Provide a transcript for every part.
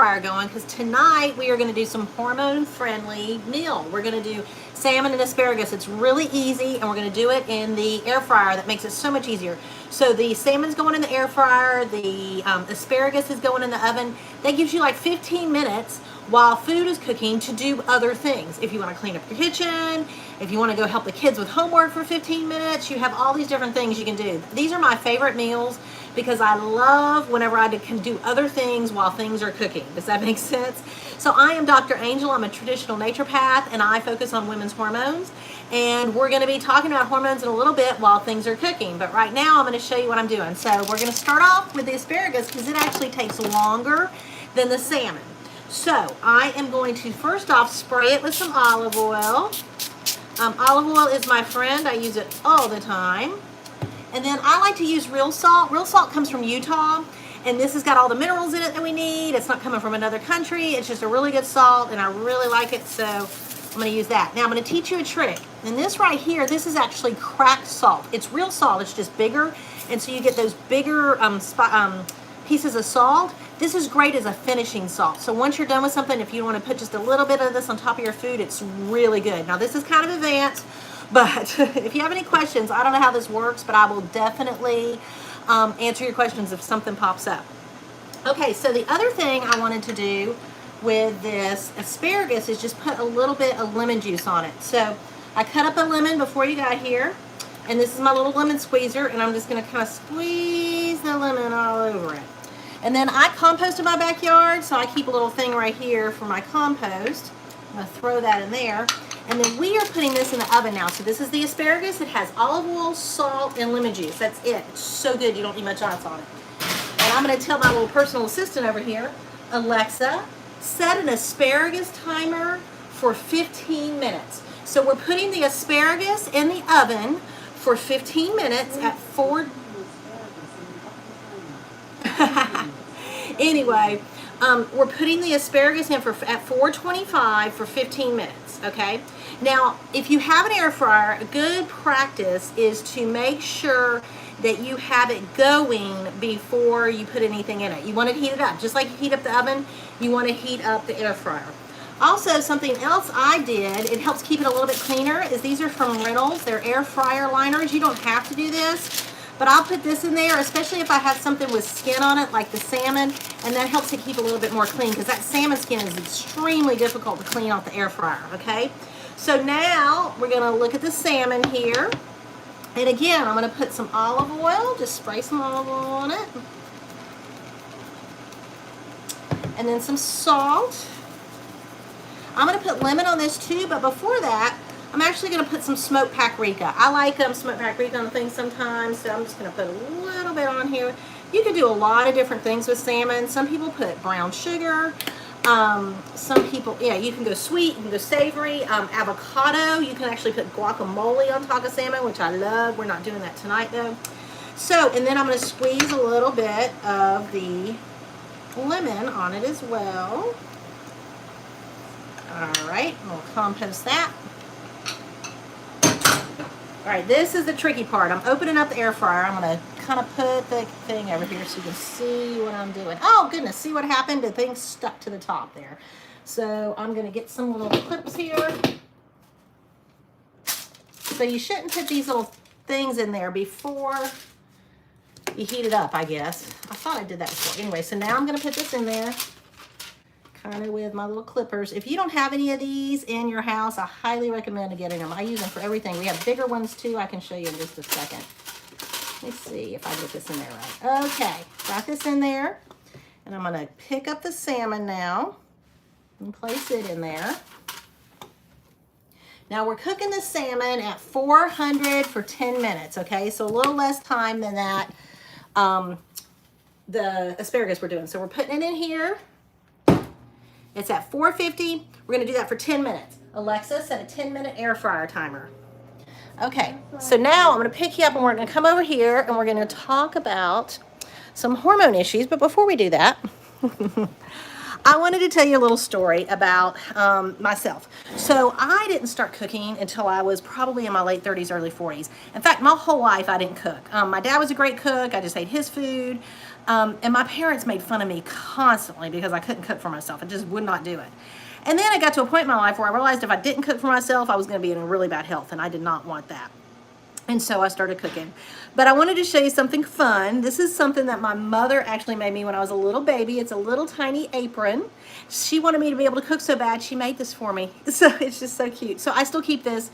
fryer going because tonight we are going to do some hormone-friendly meal. We're going to do salmon and asparagus. It's really easy, and we're going to do it in the air fryer. That makes it so much easier. So the salmon's going in the air fryer. The asparagus is going in the oven. That gives you like 15 minutes while food is cooking to do other things. If you want to clean up your kitchen, if you want to go help the kids with homework for 15 minutes, you have all these different things you can do. These are my favorite meals because I love whenever I can do other things while things are cooking. Does that make sense? So I am Dr. Angel. I'm a traditional naturopath, and I focus on women's hormones. And we're going to be talking about hormones in a little bit while things are cooking. But right now I'm going to show you what I'm doing. So we're going to start off with the asparagus because it actually takes longer than the salmon. So I am going to first off spray it with some olive oil. Olive oil is my friend. I use it all the time. And then I like to use real salt. Real salt comes from Utah, and this has got all the minerals in it that we need. It's not coming from another country. It's just a really good salt, and I really like it, so I'm going to use that. Now I'm going to teach you a trick. And this right here, this is actually cracked salt. It's real salt. It's just bigger, and so you get those bigger pieces of salt. This is great as a finishing salt. So once you're done with something, if you want to put just a little bit of this on top of your food, it's really good. Now this is kind of advanced, but if you have any questions, I don't know how this works, but I will definitely answer your questions if something pops up. Okay, so the other thing I wanted to do with this asparagus is just put a little bit of lemon juice on it. So I cut up a lemon before you got here, and this is my little lemon squeezer, and I'm just going to kind of squeeze the lemon all over it. And then I compost in my backyard, so I keep a little thing right here for my compost. I'm going to throw that in there. And then we are putting this in the oven now. So this is the asparagus. It has olive oil, salt, and lemon juice. That's it. It's so good you don't need much else on it. And I'm going to tell my little personal assistant over here, Alexa, set an asparagus timer for 15 minutes. So we're putting the asparagus in the oven for 15 minutes at 4... Anyway, we're putting the asparagus in at 425 for 15 minutes, okay? Now, if you have an air fryer, a good practice is to make sure that you have it going before you put anything in it. You want to heat it up. Just like you heat up the oven, you want to heat up the air fryer. Also, something else I did, it helps keep it a little bit cleaner, is these are from Reynolds. They're air fryer liners. You don't have to do this. But I'll put this in there, especially if I have something with skin on it, like the salmon, and that helps it keep a little bit more clean, because that salmon skin is extremely difficult to clean off the air fryer, okay? So now we're going to look at the salmon here. And again, I'm going to put some olive oil, just spray some olive oil on it. And then some salt. I'm going to put lemon on this too, but before that, I'm actually going to put some smoked paprika. I like smoked paprika on things sometimes, so I'm just going to put a little bit on here. You can do a lot of different things with salmon. Some people put brown sugar. Some people, yeah, you can go sweet, you can go savory. Avocado, you can actually put guacamole on top of salmon, which I love. We're not doing that tonight though. So, and then I'm going to squeeze a little bit of the lemon on it as well. All right, we'll compost that. All right, this is the tricky part. I'm opening up the air fryer. I'm going to kind of put the thing over here so you can see what I'm doing. Oh, goodness, see what happened? The thing stuck to the top there. So I'm going to get some little clips here. So you shouldn't put these little things in there before you heat it up, I guess. I thought I did that before. Anyway, so now I'm going to put this in there, kind of with my little clippers. If you don't have any of these in your house, I highly recommend getting them. I use them for everything. We have bigger ones too. I can show you in just a second. Let me see if I get this in there right. Okay, got this in there. And I'm going to pick up the salmon now and place it in there. Now we're cooking the salmon at 400 for 10 minutes, okay? So a little less time than that, the asparagus we're doing. So we're putting it in here. It's at 450. We're going to do that for 10 minutes. Alexa, set a 10-minute air fryer timer. Okay, so now I'm going to pick you up and we're going to come over here and we're going to talk about some hormone issues. But before we do that, I wanted to tell you a little story about myself. So I didn't start cooking until I was probably in my late 30s, early 40s. In fact, my whole life I didn't cook. My dad was a great cook. I just ate his food. And my parents made fun of me constantly because I couldn't cook for myself. I just would not do it. And then I got to a point in my life where I realized if I didn't cook for myself, I was going to be in really bad health, and I did not want that. And so I started cooking. But I wanted to show you something fun. This is something that my mother actually made me when I was a little baby. It's a little tiny apron. She wanted me to be able to cook so bad, she made this for me. So it's just so cute. So I still keep this.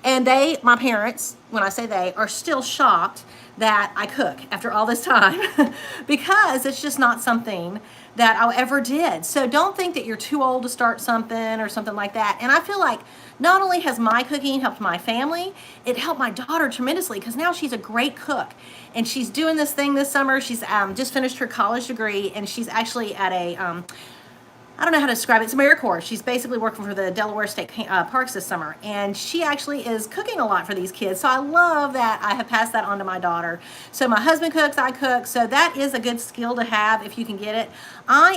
And my parents, when I say they, are still shocked that I cook after all this time because it's just not something that I ever did. So don't think that you're too old to start something or something like that. And I feel like not only has my cooking helped my family, it helped my daughter tremendously because now she's a great cook. And she's doing this thing this summer. She's just finished her college degree, and she's actually at a, I don't know how to describe it. It's AmeriCorps. She's basically working for the Delaware State Parks this summer. And she actually is cooking a lot for these kids. So I love that I have passed that on to my daughter. So my husband cooks, I cook. So that is a good skill to have if you can get it.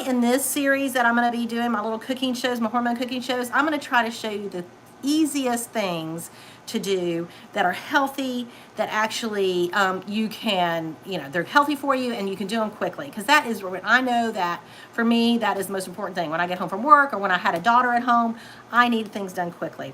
In this series that I'm going to be doing, my little cooking shows, my hormone cooking shows, I'm going to try to show you the easiest things to do that are healthy, that actually you can, they're healthy for you and you can do them quickly. Because that is what I know that for me, that is the most important thing. When I get home from work or when I had a daughter at home, I need things done quickly.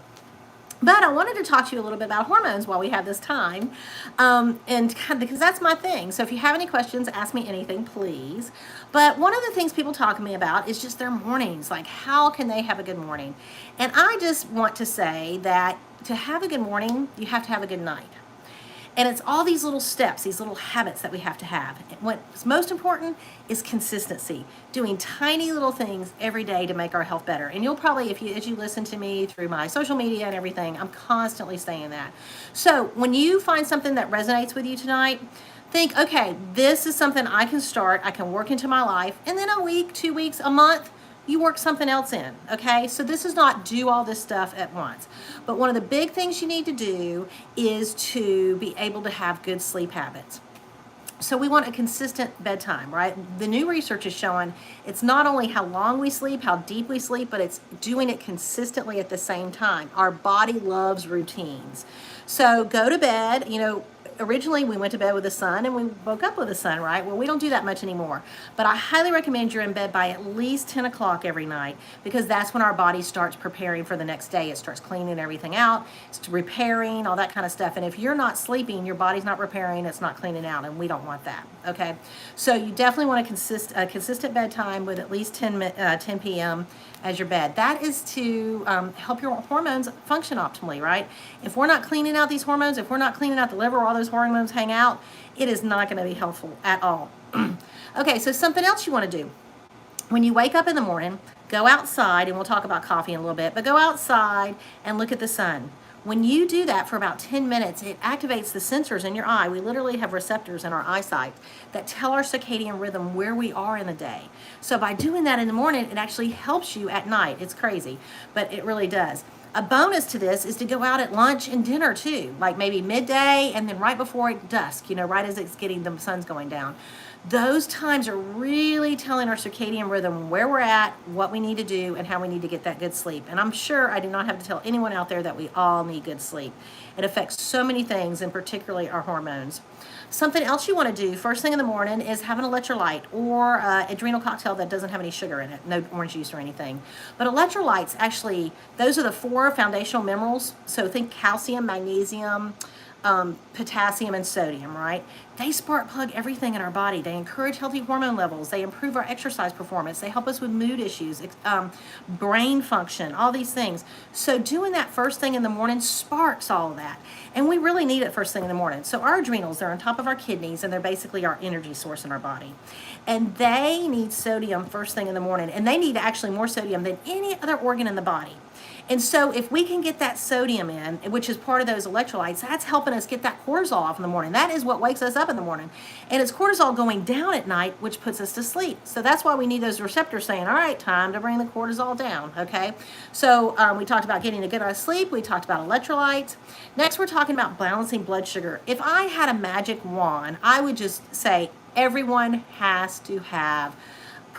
But I wanted to talk to you a little bit about hormones while we have this time, and because that's my thing. So if you have any questions, ask me anything, please. But one of the things people talk to me about is just their mornings, like how can they have a good morning? And I just want to say that to have a good morning, you have to have a good night. And it's all these little steps, these little habits that we have to have. And what's most important is consistency, doing tiny little things every day to make our health better. And you'll probably, as you listen to me through my social media and everything, I'm constantly saying that. So when you find something that resonates with you tonight, think, okay, this is something I can start, I can work into my life, and then a week, 2 weeks, a month, you work something else in, okay? So this is not do all this stuff at once. But one of the big things you need to do is to be able to have good sleep habits. So we want a consistent bedtime, right? The new research is showing it's not only how long we sleep, how deep we sleep, but it's doing it consistently at the same time. Our body loves routines. So go to bed, originally we went to bed with the sun and we woke up with the sun, right? Well, we don't do that much anymore. But I highly recommend you're in bed by at least 10 o'clock every night because that's when our body starts preparing for the next day. It starts cleaning everything out, it's repairing, all that kind of stuff. And if you're not sleeping, your body's not repairing, it's not cleaning out, and we don't want that, okay? So you definitely want a consistent bedtime with at least 10 p.m. as your bed. That is to help your hormones function optimally, right? If we're not cleaning out these hormones, if we're not cleaning out the liver where all those hormones hang out, it is not going to be helpful at all. Okay, so something else you want to do. When you wake up in the morning, go outside, and we'll talk about coffee in a little bit, but go outside and look at the sun. When you do that for about 10 minutes, it activates the sensors in your eye. We literally have receptors in our eyesight that tell our circadian rhythm where we are in the day. So by doing that in the morning, it actually helps you at night. It's crazy, but it really does. A bonus to this is to go out at lunch and dinner too, like maybe midday and then right before dusk, right as the sun's going down. Those times are really telling our circadian rhythm where we're at, what we need to do, and how we need to get that good sleep. And I'm sure I do not have to tell anyone out there that we all need good sleep. It affects so many things, and particularly our hormones. Something else you want to do first thing in the morning is have an electrolyte or adrenal cocktail that doesn't have any sugar in it, no orange juice or anything. But electrolytes, actually, those are the 4 foundational minerals. So think calcium, magnesium, potassium, and sodium, right? They spark plug everything in our body. They encourage healthy hormone levels. They improve our exercise performance. They help us with mood issues, brain function, all these things. So doing that first thing in the morning sparks all of that. And we really need it first thing in the morning. So our adrenals, they're on top of our kidneys, and they're basically our energy source in our body. And they need sodium first thing in the morning. And they need actually more sodium than any other organ in the body. And so if we can get that sodium in, which is part of those electrolytes, that's helping us get that cortisol off in the morning. That is what wakes us up in the morning. And it's cortisol going down at night, which puts us to sleep. So that's why we need those receptors saying, all right, time to bring the cortisol down, okay? So we talked about getting a good night's sleep. We talked about electrolytes. Next, we're talking about balancing blood sugar. If I had a magic wand, I would just say everyone has to have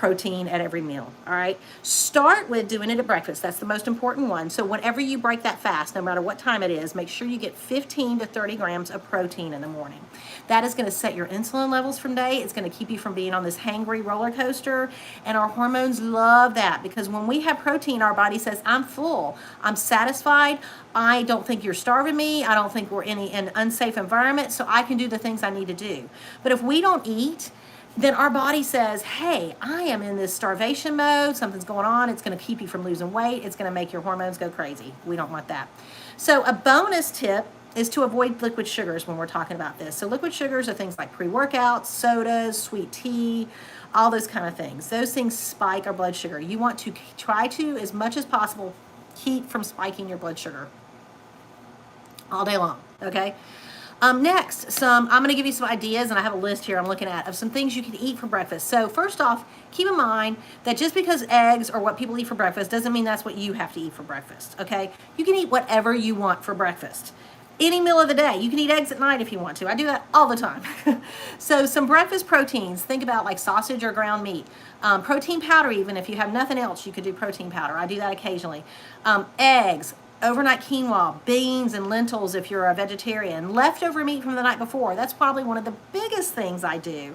protein at every meal, all right? Start with doing it at breakfast. That's the most important one. So whenever you break that fast, no matter what time it is, make sure you get 15 to 30 grams of protein in the morning. That is going to set your insulin levels from day. It's going to keep you from being on this hangry roller coaster. And our hormones love that, because when we have protein, our body says, I'm full, I'm satisfied, I don't think you're starving me, I don't think we're in an unsafe environment, so I can do the things I need to do. But if we don't eat, then our body says, hey, I am in this starvation mode, something's going on, it's going to keep you from losing weight, it's going to make your hormones go crazy. We don't want that. So a bonus tip is to avoid liquid sugars when we're talking about this. So liquid sugars are things like pre-workouts, sodas, sweet tea, all those kind of things. Those things spike our blood sugar. You want to try to, as much as possible, keep from spiking your blood sugar all day long, okay? Next, I'm going to give you some ideas, and I have a list here I'm looking at of some things you can eat for breakfast. So first off, keep in mind that just because eggs are what people eat for breakfast doesn't mean that's what you have to eat for breakfast, okay? You can eat whatever you want for breakfast. Any meal of the day. You can eat eggs at night if you want to. I do that all the time. So some breakfast proteins, think about like sausage or ground meat. Protein powder, even if you have nothing else, you could do protein powder. I do that occasionally. Eggs, overnight quinoa, beans and lentils if you're a vegetarian, leftover meat from the night before. That's probably one of the biggest things I do.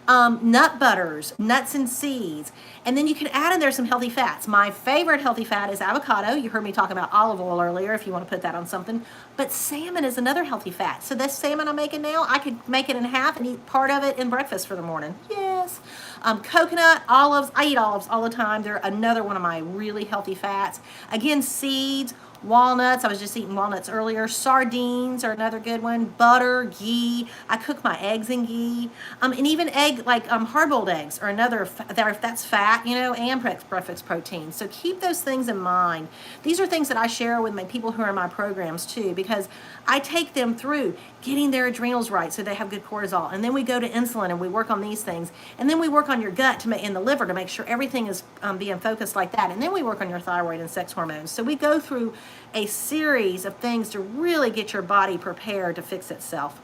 Nut butters, nuts and seeds. And then you can add in there some healthy fats. My favorite healthy fat is avocado. You heard me talk about olive oil earlier if you want to put that on something. But salmon is another healthy fat. So this salmon I'm making now, I could make it in half and eat part of it in breakfast for the morning. Yes. Coconut, olives. I eat olives all the time. They're another one of my really healthy fats. Again, seeds. Walnuts, I was just eating walnuts earlier. Sardines are another good one. Butter, ghee. I cook my eggs in ghee. And even egg, like hard-boiled eggs are another, that's fat, you know, and breakfast protein. So keep those things in mind. These are things that I share with my people who are in my programs too, because I take them through getting their adrenals right so they have good cortisol. And then we go to insulin and we work on these things. And then we work on your gut and the liver to make sure everything is being focused like that. And then we work on your thyroid and sex hormones. So we go through a series of things to really get your body prepared to fix itself.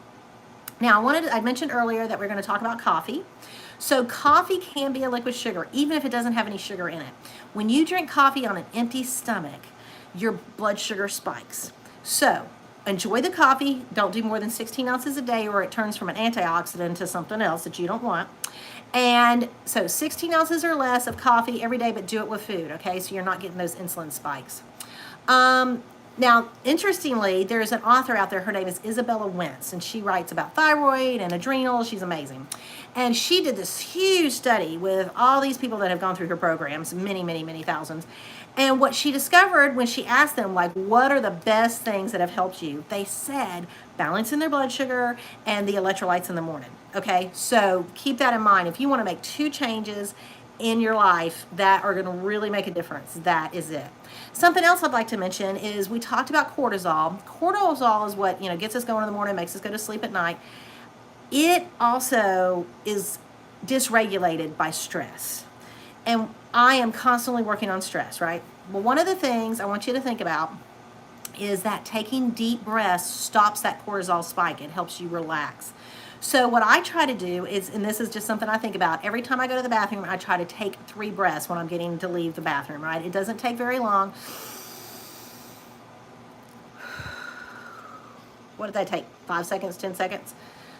Now, I mentioned earlier that we're going to talk about coffee. So coffee can be a liquid sugar, even if it doesn't have any sugar in it. When you drink coffee on an empty stomach, your blood sugar spikes. So enjoy the coffee. Don't do more than 16 ounces a day, or it turns from an antioxidant to something else that you don't want. And so 16 ounces or less of coffee every day, but do it with food, okay? So you're not getting those insulin spikes. Now, interestingly, there's an author out there, her name is Isabella Wentz, and she writes about thyroid and adrenals. She's amazing. And she did this huge study with all these people that have gone through her programs, many, many, many thousands. And what she discovered when she asked them, like, what are the best things that have helped you? They said balancing their blood sugar and the electrolytes in the morning, okay? So keep that in mind. If you want to make 2 changes in your life that are going to really make a difference, that is it. Something else I'd like to mention is we talked about cortisol. Cortisol is what, you know, gets us going in the morning, makes us go to sleep at night. It also is dysregulated by stress. And I am constantly working on stress, right? Well, one of the things I want you to think about is that taking deep breaths stops that cortisol spike. It helps you relax. So what I try to do is, and this is just something I think about, every time I go to the bathroom, I try to take 3 breaths when I'm getting to leave the bathroom, right? It doesn't take very long. What did that take? 5 seconds, 10 seconds?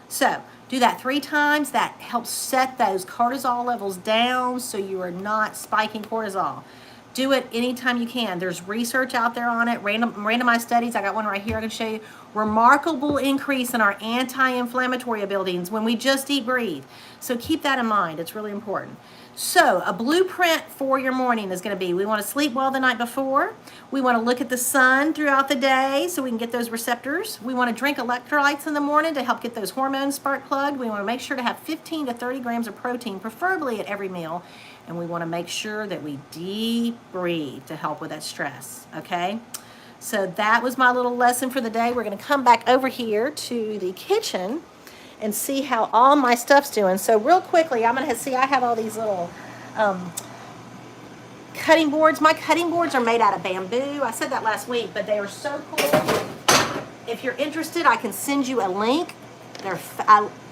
So do that 3 times. That helps set those cortisol levels down so you are not spiking cortisol. Do it anytime you can. There's research out there on it, randomized studies. I got one right here I can show you. Remarkable increase in our anti-inflammatory abilities when we just deep breathe. So keep that in mind. It's really important. So a blueprint for your morning is going to be, we want to sleep well the night before. We want to look at the sun throughout the day so we can get those receptors. We want to drink electrolytes in the morning to help get those hormones spark plugged. We want to make sure to have 15 to 30 grams of protein, preferably at every meal. And we want to make sure that we deep breathe to help with that stress, okay? So that was my little lesson for the day. We're going to come back over here to the kitchen and see how all my stuff's doing. So real quickly, I'm going to see I have all these little cutting boards. My cutting boards are made out of bamboo. I said that last week, but they are so cool. If you're interested, I can send you a link.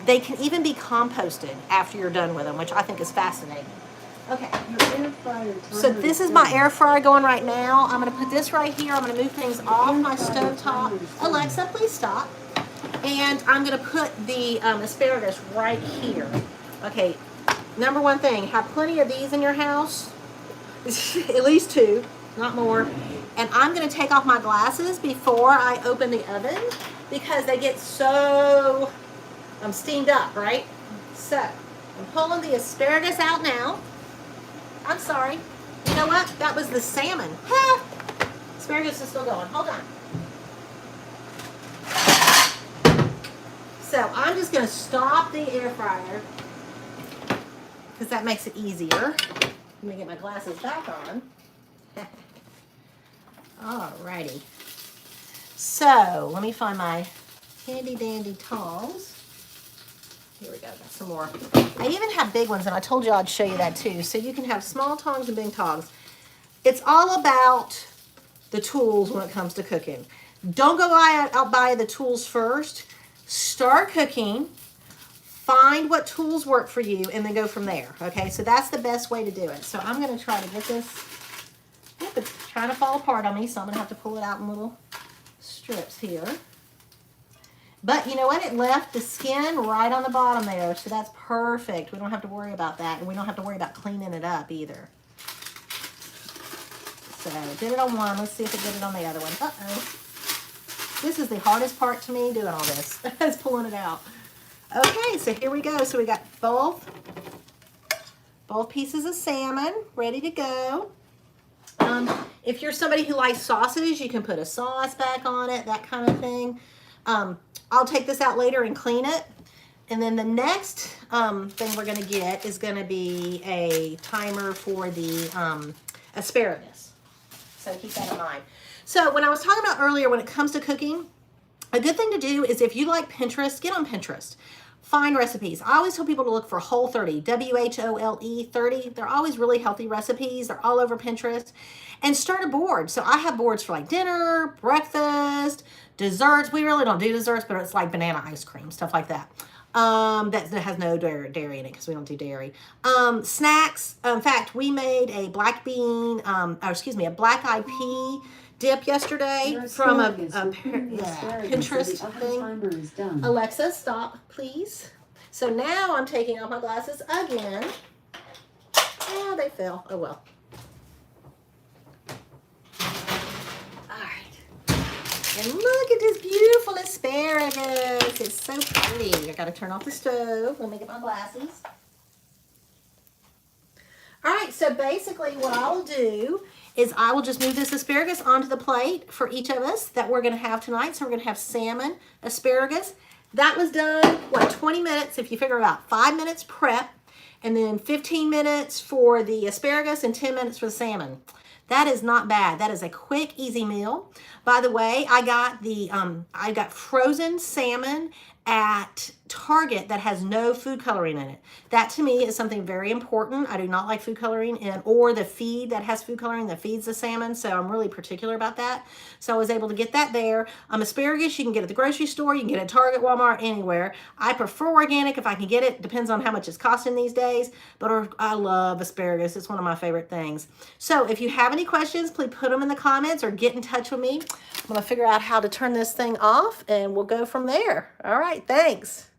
They can even be composted after you're done with them, which I think is fascinating. Okay. Your air fryer So this is my air fryer going right now. I'm going to put this right here. I'm going to move things off my stove top. Alexa, please stop. And I'm going to put the asparagus right here. Okay, number one thing, have plenty of these in your house. At least 2, not more. And I'm going to take off my glasses before I open the oven because they get so steamed up, right? So I'm pulling the asparagus out now. I'm sorry. You know what? That was the salmon. Ha! Asparagus is still going. Hold on. So I'm just going to stop the air fryer because that makes it easier. Let me get my glasses back on. Alrighty. So let me find my handy dandy tongs. Here we go, got some more. I even have big ones, and I told you I'd show you that too. So you can have small tongs and big tongs. It's all about the tools when it comes to cooking. Don't go out buy the tools first. Start cooking, find what tools work for you, and then go from there. Okay, so that's the best way to do it. So I'm going to try to get this. Yep, it's trying to fall apart on me, so I'm going to have to pull it out in little strips here. But you know what? It left the skin right on the bottom there, so that's perfect. We don't have to worry about that, and we don't have to worry about cleaning it up either. So did it on one. Let's see if it did it on the other one. Uh-oh. This is the hardest part to me, doing all this, is pulling it out. Okay, so here we go. So we got both pieces of salmon ready to go. If you're somebody who likes sauces, you can put a sauce back on it, that kind of thing. I'll take this out later and clean it. And then the next thing we're going to get is going to be a timer for the asparagus. So keep that in mind. So when I was talking about earlier, when it comes to cooking, a good thing to do is if you like Pinterest, get on Pinterest. Find recipes. I always tell people to look for Whole30, W-H-O-L-E 30. They're always really healthy recipes. They're all over Pinterest. And start a board. So I have boards for like dinner, breakfast, desserts. We really don't do desserts, but it's like banana ice cream, stuff like that. That has no dairy in it because we don't do dairy. Snacks. In fact, we made a black eyed pea dip yesterday from a Pinterest thing. Alexa, stop, please. So now I'm taking off my glasses again. Oh, they fell. Oh, well. All right. And look at this beautiful asparagus. It's so pretty. I got to turn off the stove. Let me get my glasses. All right, so basically what I will do is I will just move this asparagus onto the plate for each of us that we're going to have tonight. So we're going to have salmon, asparagus. That was done, 20 minutes, if you figure about 5 minutes prep, and then 15 minutes for the asparagus and 10 minutes for the salmon. That is not bad. That is a quick, easy meal. By the way, I got frozen salmon at Target that has no food coloring in it. That to me is something very important. I do not like food coloring or the feed that has food coloring that feeds the salmon, so I'm really particular about that. So I was able to get that there. Asparagus you can get at the grocery store, you can get at Target, Walmart, anywhere. I prefer organic if I can get it. Depends on how much it's costing these days, but I love asparagus. It's one of my favorite things. So if you have any questions, please put them in the comments or get in touch with me. I'm going to figure out how to turn this thing off and we'll go from there. All right, thanks.